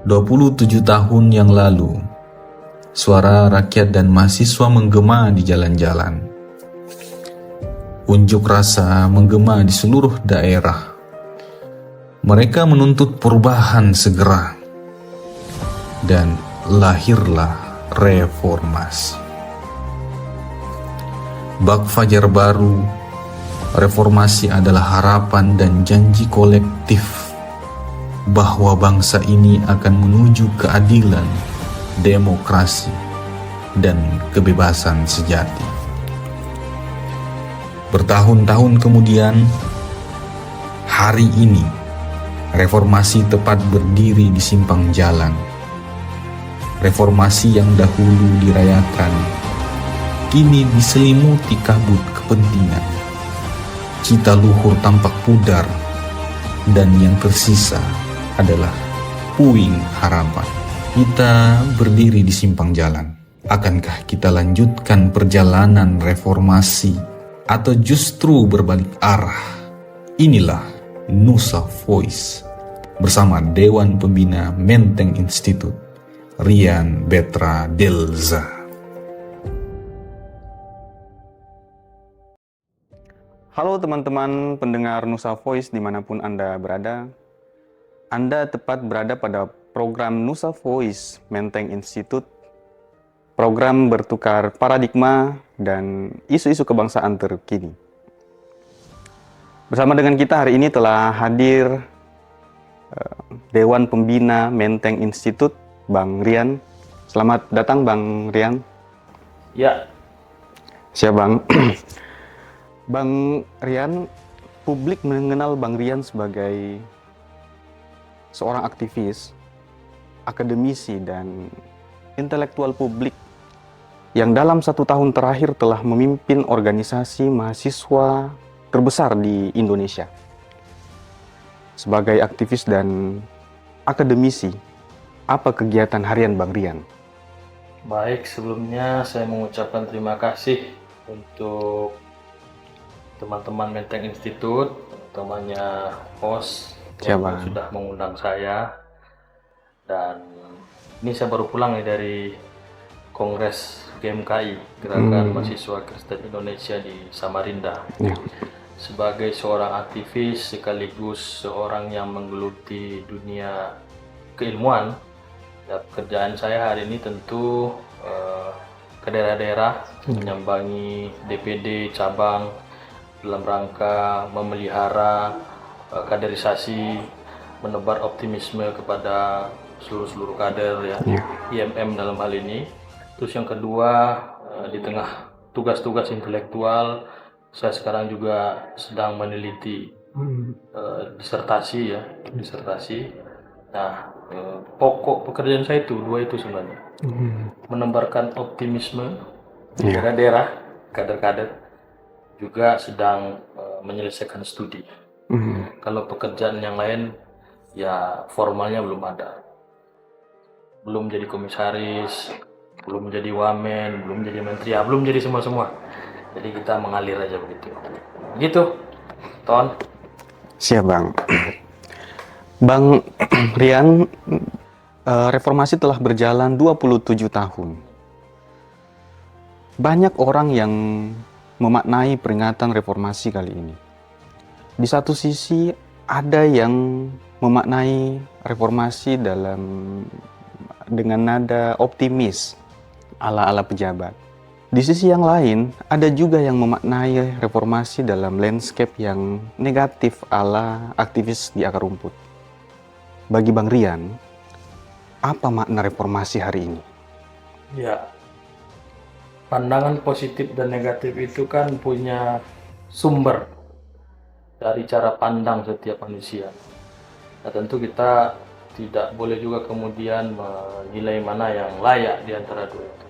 27 tahun yang lalu, suara rakyat dan mahasiswa menggema di jalan-jalan. Unjuk rasa menggema di seluruh daerah. Mereka menuntut perubahan segera. Dan lahirlah reformasi. Bak fajar baru, reformasi adalah harapan dan janji kolektif bahwa bangsa ini akan menuju keadilan, demokrasi, dan kebebasan sejati. Bertahun-tahun kemudian, hari ini, reformasi tepat berdiri di simpang jalan. Reformasi yang dahulu dirayakan, kini diselimuti kabut kepentingan. Cita luhur tampak pudar, dan yang tersisa adalah puing harapan. Kita berdiri di simpang jalan. Akankah kita lanjutkan perjalanan reformasi atau justru berbalik arah? Inilah Nusa Voice bersama Dewan Pembina Menteng Institute, Rian Betra Delza. Halo teman-teman pendengar Nusa Voice dimanapun Anda berada. Anda tepat berada pada program Nusa Voice Menteng Institute, program bertukar paradigma dan isu-isu kebangsaan terkini. Bersama dengan kita hari ini telah hadir Dewan Pembina Menteng Institute, Bang Rian. Selamat datang Bang Rian. Ya. Siap Bang. Bang Rian, publik mengenal Bang Rian sebagai seorang aktivis, akademisi, dan intelektual publik yang dalam 1 tahun terakhir telah memimpin organisasi mahasiswa terbesar di Indonesia. Sebagai aktivis dan akademisi, apa kegiatan harian Bang Rian? Baik, sebelumnya saya mengucapkan terima kasih untuk teman-teman Menteng Institute, temannya host yang sudah mengundang saya. Dan ini saya baru pulang dari Kongres GMKI, Gerakan Mahasiswa Kristen Indonesia di Samarinda. Sebagai seorang aktivis sekaligus seorang yang menggeluti dunia keilmuan, pekerjaan saya hari ini tentu ke daerah-daerah, menyambangi DPD cabang dalam rangka memelihara kaderisasi, menebar optimisme kepada seluruh kader ya, IMM dalam hal ini. Terus yang kedua, di tengah tugas-tugas intelektual, saya sekarang juga sedang meneliti disertasi. Nah, pokok pekerjaan saya itu dua itu sebenarnya, menebarkan optimisme di daerah-daerah, kader-kader, juga sedang menyelesaikan studi. Kalau pekerjaan yang lain, ya formalnya belum ada. Belum jadi komisaris, belum jadi wamen, belum jadi menteri, ya belum jadi semua-semua. Jadi kita mengalir aja begitu. Gitu, Ton. Siap Bang. Bang Rian, reformasi telah berjalan 27 tahun. Banyak orang yang memaknai peringatan reformasi kali ini. Di satu sisi ada yang memaknai reformasi dengan nada optimis ala-ala pejabat. Di sisi yang lain ada juga yang memaknai reformasi dalam landscape yang negatif ala aktivis di akar rumput. Bagi Bang Rian, apa makna reformasi hari ini? Ya, pandangan positif dan negatif itu kan punya sumber dari cara pandang setiap manusia. Nah, tentu kita tidak boleh juga kemudian menilai mana yang layak di antara dua itu.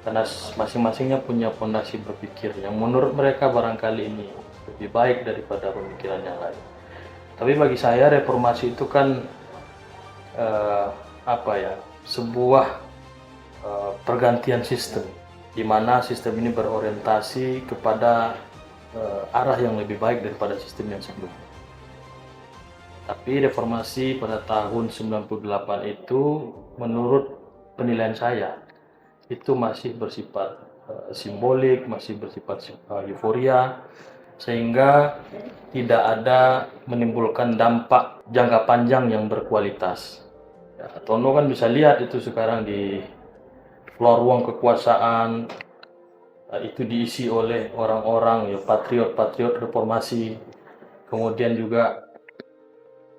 Karena masing-masingnya punya fondasi berpikir yang menurut mereka barangkali ini lebih baik daripada pemikiran yang lain. Tapi bagi saya reformasi itu kan sebuah pergantian sistem, di mana sistem ini berorientasi kepada arah yang lebih baik daripada sistem yang sebelumnya. Tapi reformasi pada tahun 98 itu menurut penilaian saya itu masih bersifat simbolik, masih bersifat euforia, sehingga tidak ada menimbulkan dampak jangka panjang yang berkualitas. Ya, Tono kan bisa lihat itu sekarang di ruang kekuasaan itu diisi oleh orang-orang ya patriot-patriot reformasi, kemudian juga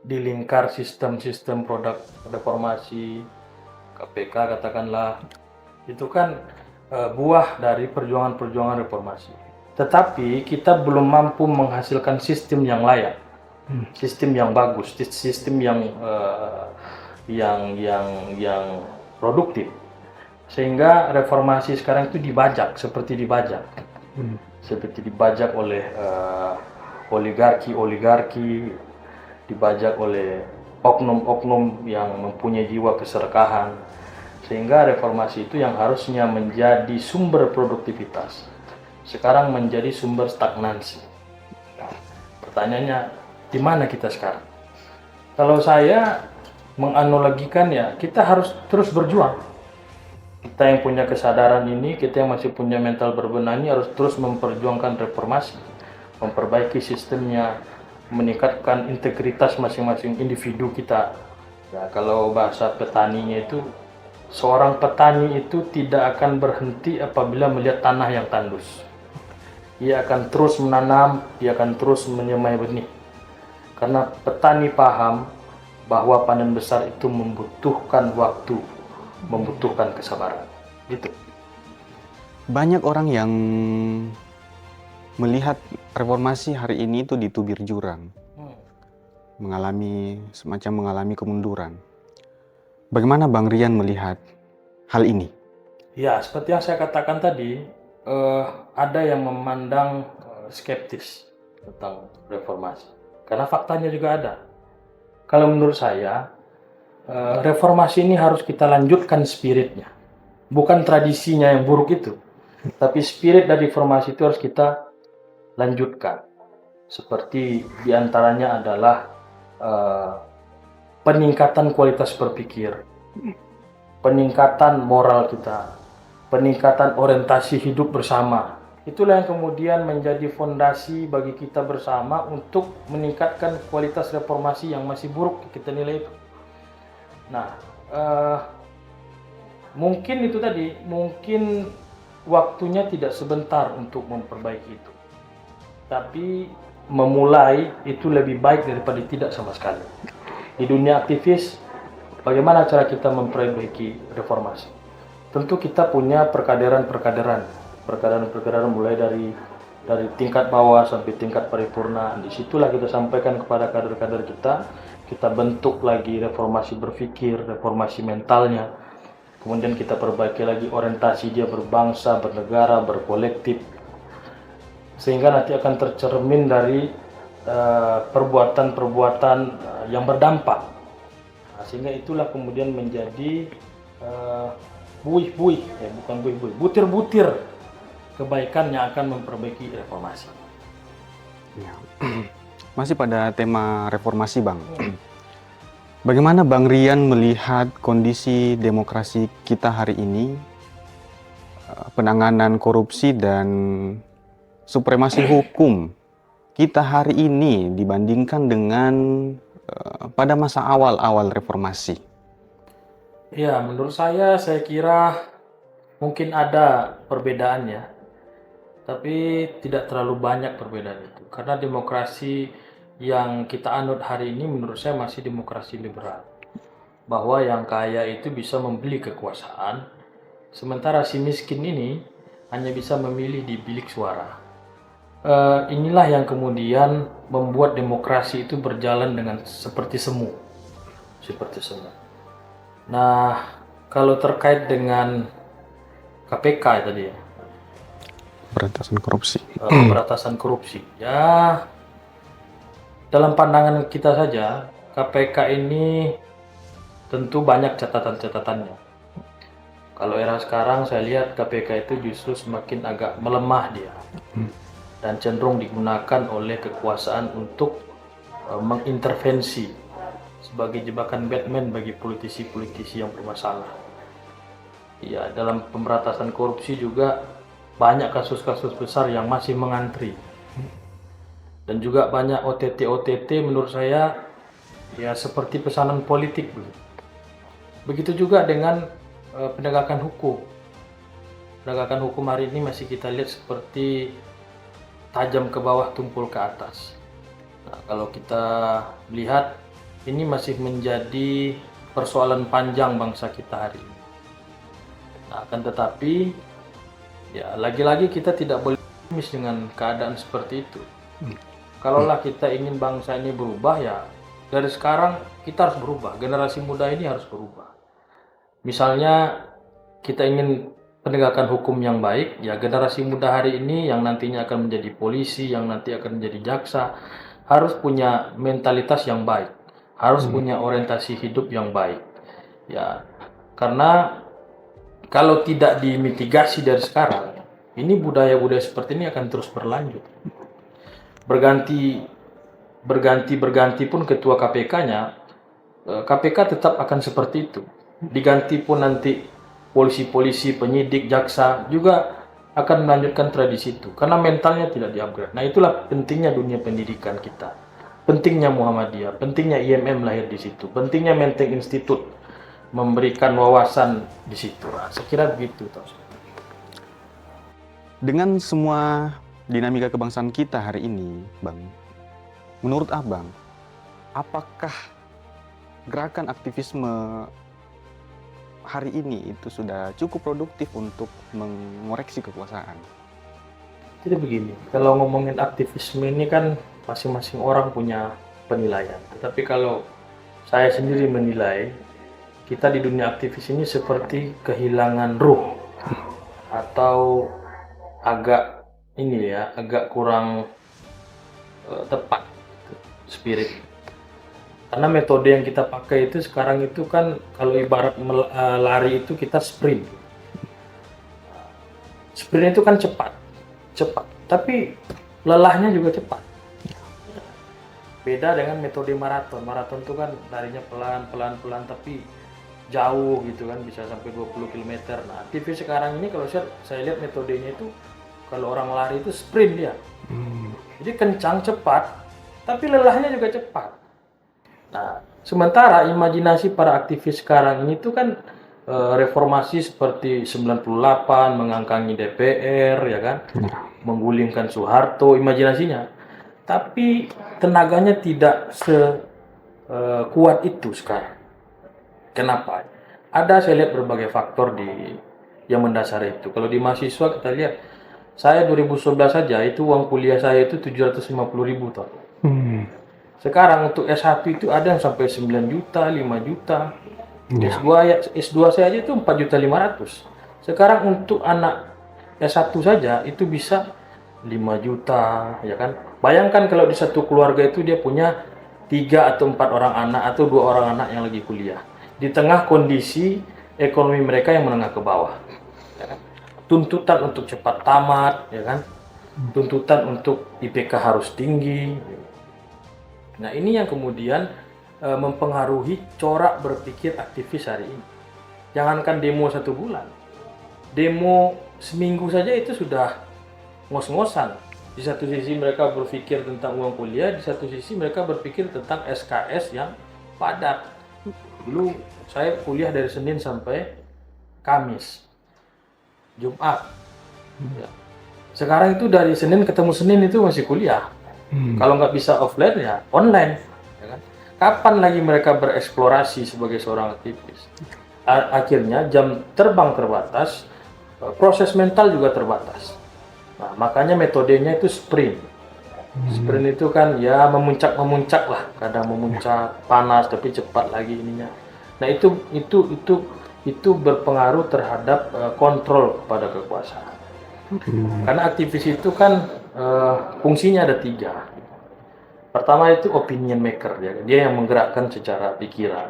di lingkar sistem-sistem produk reformasi, KPK katakanlah, itu kan buah dari perjuangan-perjuangan reformasi. Tetapi kita belum mampu menghasilkan sistem yang layak, sistem yang bagus, sistem yang produktif. Sehingga reformasi sekarang itu dibajak, seperti dibajak oleh oligarki, dibajak oleh oknum-oknum yang mempunyai jiwa keserakahan, sehingga reformasi itu yang harusnya menjadi sumber produktivitas sekarang menjadi sumber stagnansi. Nah, pertanyaannya, di mana kita sekarang? Kalau saya menganalogikan ya, kita harus terus berjuang. Kita yang punya kesadaran ini, kita yang masih punya mental berbenah ini harus terus memperjuangkan reformasi, memperbaiki sistemnya, meningkatkan integritas masing-masing individu kita. Ya, kalau bahasa petaninya itu, seorang petani itu tidak akan berhenti apabila melihat tanah yang tandus. Ia akan terus menanam, ia akan terus menyemai benih. Karena petani paham bahwa panen besar itu membutuhkan waktu, membutuhkan kesabaran. Gitu. Banyak orang yang melihat reformasi hari ini itu di tubir jurang, mengalami kemunduran. Bagaimana Bang Rian melihat hal ini? Ya, seperti yang saya katakan tadi, ada yang memandang skeptis tentang reformasi. Karena faktanya juga ada. Kalau menurut saya, reformasi ini harus kita lanjutkan spiritnya. Bukan tradisinya yang buruk itu. Tapi spirit dari reformasi itu harus kita lanjutkan. Seperti diantaranya adalah peningkatan kualitas berpikir, peningkatan moral kita, peningkatan orientasi hidup bersama. Itulah yang kemudian menjadi fondasi bagi kita bersama untuk meningkatkan kualitas reformasi yang masih buruk kita nilai itu. Nah, mungkin itu tadi, mungkin waktunya tidak sebentar untuk memperbaiki itu. Tapi memulai itu lebih baik daripada tidak sama sekali. Di dunia aktivis, bagaimana cara kita memperbaiki reformasi? Tentu kita punya perkaderan mulai dari tingkat bawah sampai tingkat paripurna. Disitulah kita sampaikan kepada kader-kader kita bentuk lagi reformasi berpikir, reformasi mentalnya. Kemudian kita perbaiki lagi orientasi dia berbangsa, bernegara, berkolektif. Sehingga nanti akan tercermin dari perbuatan-perbuatan yang berdampak. Nah, sehingga itulah kemudian menjadi butir-butir kebaikan yang akan memperbaiki reformasi. Ya. Masih pada tema reformasi, Bang. Bagaimana Bang Rian melihat kondisi demokrasi kita hari ini, penanganan korupsi dan supremasi hukum kita hari ini dibandingkan dengan pada masa awal-awal reformasi? Ya, menurut saya kira mungkin ada perbedaannya, tapi tidak terlalu banyak perbedaan itu. Karena demokrasi yang kita anut hari ini menurut saya masih demokrasi liberal. Bahwa yang kaya itu bisa membeli kekuasaan, sementara si miskin ini hanya bisa memilih di bilik suara. Inilah yang kemudian membuat demokrasi itu berjalan dengan seperti semu. Nah, kalau terkait dengan KPK tadi ya, pemberantasan korupsi, ya dalam pandangan kita saja KPK ini tentu banyak catatan-catatannya. Kalau era sekarang saya lihat KPK itu justru semakin agak melemah dia dan cenderung digunakan oleh kekuasaan untuk mengintervensi sebagai jebakan Batman bagi politisi-politisi yang bermasalah. Ya, dalam pemberantasan korupsi juga banyak kasus-kasus besar yang masih mengantri. Dan juga banyak OTT menurut saya ya seperti pesanan politik. Begitu juga dengan penegakan hukum. Penegakan hukum hari ini masih kita lihat seperti tajam ke bawah, tumpul ke atas. Nah, kalau kita lihat, ini masih menjadi persoalan panjang bangsa kita hari ini. Nah, akan tetapi, ya lagi-lagi kita tidak boleh optimis dengan keadaan seperti itu. Kalaulah kita ingin bangsa ini berubah, ya dari sekarang kita harus berubah. Generasi muda ini harus berubah. Misalnya kita ingin penegakan hukum yang baik, ya generasi muda hari ini yang nantinya akan menjadi polisi, yang nanti akan menjadi jaksa, harus punya mentalitas yang baik, harus punya orientasi hidup yang baik. Ya, karena kalau tidak dimitigasi dari sekarang, ini budaya-budaya seperti ini akan terus berlanjut. Berganti pun ketua KPK-nya, KPK tetap akan seperti itu. Diganti pun nanti polisi-polisi, penyidik, jaksa juga akan melanjutkan tradisi itu karena mentalnya tidak di-upgrade. Nah, itulah pentingnya dunia pendidikan kita. Pentingnya Muhammadiyah, pentingnya IMM lahir di situ, pentingnya Menteng Institute memberikan wawasan di situ. Nah, saya kira begitu. Dengan semua dinamika kebangsaan kita hari ini, Bang, menurut Abang, apakah gerakan aktivisme hari ini itu sudah cukup produktif untuk mengoreksi kekuasaan? Jadi begini, kalau ngomongin aktivisme ini kan masing-masing orang punya penilaian. Tetapi kalau saya sendiri menilai, kita di dunia aktivis ini seperti kehilangan ruh atau agak kurang tepat spirit. Karena metode yang kita pakai itu sekarang itu kan kalau ibarat lari itu kita sprint. Sprint itu kan cepat, tapi lelahnya juga cepat. Beda dengan metode maraton. Maraton itu kan larinya pelan tapi jauh gitu kan, bisa sampai 20 km. Nah, aktivis sekarang ini kalau saya lihat metodenya itu kalau orang lari itu sprint dia. Jadi kencang, cepat, tapi lelahnya juga cepat. Nah, sementara imajinasi para aktivis sekarang ini tuh kan reformasi seperti 98, mengangkangi DPR, ya kan, menggulingkan Soeharto, imajinasinya. Tapi tenaganya tidak sekuat itu sekarang. Kenapa? Ada saya lihat berbagai faktor yang mendasari itu. Kalau di mahasiswa kita lihat, saya 2011 saja itu uang kuliah saya itu 750.000 toh. Sekarang untuk S1 itu ada yang sampai 9 juta, 5 juta. S2 saya aja itu 4.500.000. Sekarang untuk anak S1 saja itu bisa 5 juta, ya kan? Bayangkan kalau di satu keluarga itu dia punya 3 atau 4 orang anak atau 2 orang anak yang lagi kuliah. Di tengah kondisi ekonomi mereka yang menengah ke bawah. Ya kan? Tuntutan untuk cepat tamat, ya kan? Tuntutan untuk IPK harus tinggi. Nah, ini yang kemudian mempengaruhi corak berpikir aktivis hari ini. Jangankan demo 1 bulan, demo seminggu saja itu sudah ngos-ngosan. Di satu sisi mereka berpikir tentang uang kuliah, di satu sisi mereka berpikir tentang SKS yang padat. Dulu saya kuliah dari Senin sampai Kamis, Jumat. Ya. Sekarang itu dari Senin ketemu Senin itu masih kuliah. Kalau nggak bisa offline ya online. Ya kan? Kapan lagi mereka bereksplorasi sebagai seorang aktivis? Akhirnya jam terbang terbatas, proses mental juga terbatas. Nah, makanya metodenya itu sprint. Sprint itu kan ya memuncak lah, kadang memuncak panas tapi cepat lagi ininya. Nah, itu berpengaruh terhadap kontrol kepada kekuasaan. Karena aktivis itu kan fungsinya ada 3. Pertama itu opinion maker, dia yang menggerakkan secara pikiran,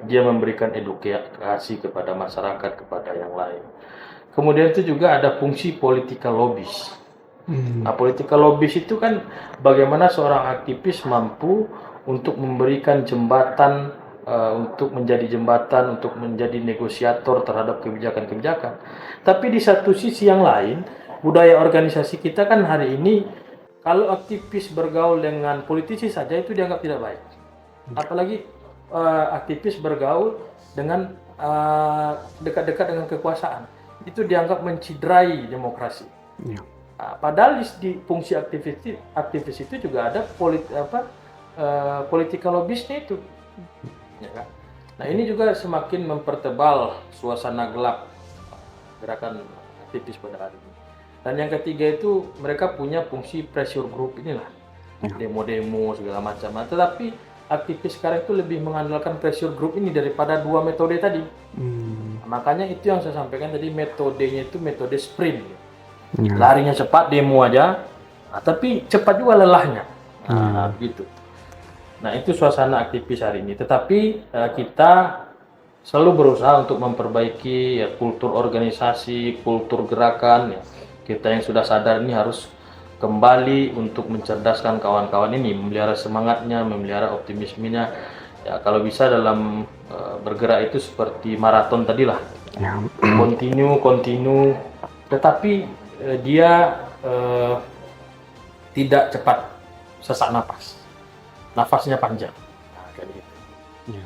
dia memberikan edukasi kepada masyarakat, kepada yang lain. Kemudian itu juga ada fungsi political lobbyist. Nah, political lobbyist itu kan bagaimana seorang aktivis mampu untuk memberikan jembatan, untuk menjadi jembatan, untuk menjadi negosiator terhadap kebijakan-kebijakan. Tapi di satu sisi yang lain, budaya organisasi kita kan hari ini, kalau aktivis bergaul dengan politisi saja itu dianggap tidak baik. Apalagi aktivis bergaul dengan dekat-dekat dengan kekuasaan, itu dianggap menciderai demokrasi. Ya. Padahal di fungsi aktivis itu juga ada political lobbyisnya itu, ya kan? Nah ini juga semakin mempertebal suasana gelap gerakan aktivis pada hari ini. Dan yang ketiga itu mereka punya fungsi pressure group inilah, demo-demo segala macam. Tetapi aktivis sekarang itu lebih mengandalkan pressure group ini daripada dua metode tadi. Makanya itu yang saya sampaikan tadi, metodenya itu metode sprint. Larinya cepat, demo aja, tapi cepat juga lelahnya. Begitu. Nah itu suasana aktivis hari ini. Tetapi kita selalu berusaha untuk memperbaiki ya, kultur organisasi, kultur gerakan. Ya. Kita yang sudah sadar ini harus kembali untuk mencerdaskan kawan-kawan ini, memelihara semangatnya, memelihara optimismenya. Ya, kalau bisa dalam bergerak itu seperti maraton tadilah, continue, tetapi dia tidak cepat sesak nafasnya panjang. Nah, kayak gitu. Ya.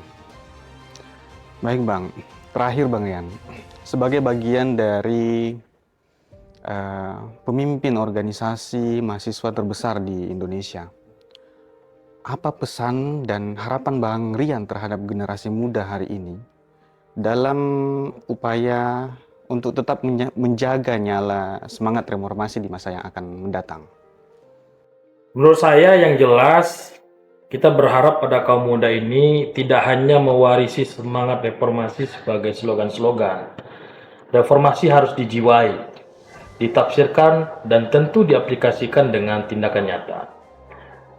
Baik Bang, terakhir Bang Rian, sebagai bagian dari pemimpin organisasi mahasiswa terbesar di Indonesia, apa pesan dan harapan Bang Rian terhadap generasi muda hari ini dalam upaya untuk tetap menjaga nyala semangat reformasi di masa yang akan mendatang? Menurut saya yang jelas, kita berharap pada kaum muda ini tidak hanya mewarisi semangat reformasi sebagai slogan-slogan. Reformasi harus dijiwai, ditafsirkan, dan tentu diaplikasikan dengan tindakan nyata.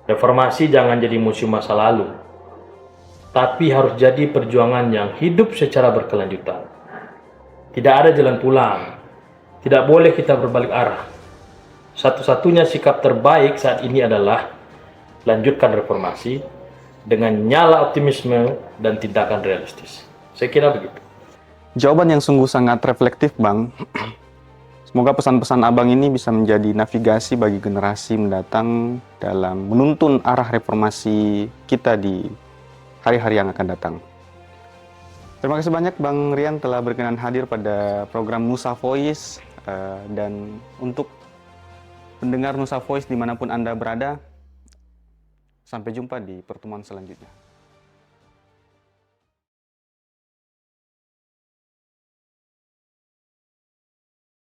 Reformasi jangan jadi museum masa lalu, tapi harus jadi perjuangan yang hidup secara berkelanjutan. Tidak ada jalan pulang, tidak boleh kita berbalik arah. Satu-satunya sikap terbaik saat ini adalah lanjutkan reformasi dengan nyala optimisme dan tindakan realistis. Saya kira begitu. Jawaban yang sungguh sangat reflektif Bang. Semoga pesan-pesan Abang ini bisa menjadi navigasi bagi generasi mendatang dalam menuntun arah reformasi kita di hari-hari yang akan datang. Terima kasih banyak Bang Rian telah berkenan hadir pada program Nusa Voice, dan untuk pendengar Nusa Voice dimanapun Anda berada, sampai jumpa di pertemuan selanjutnya.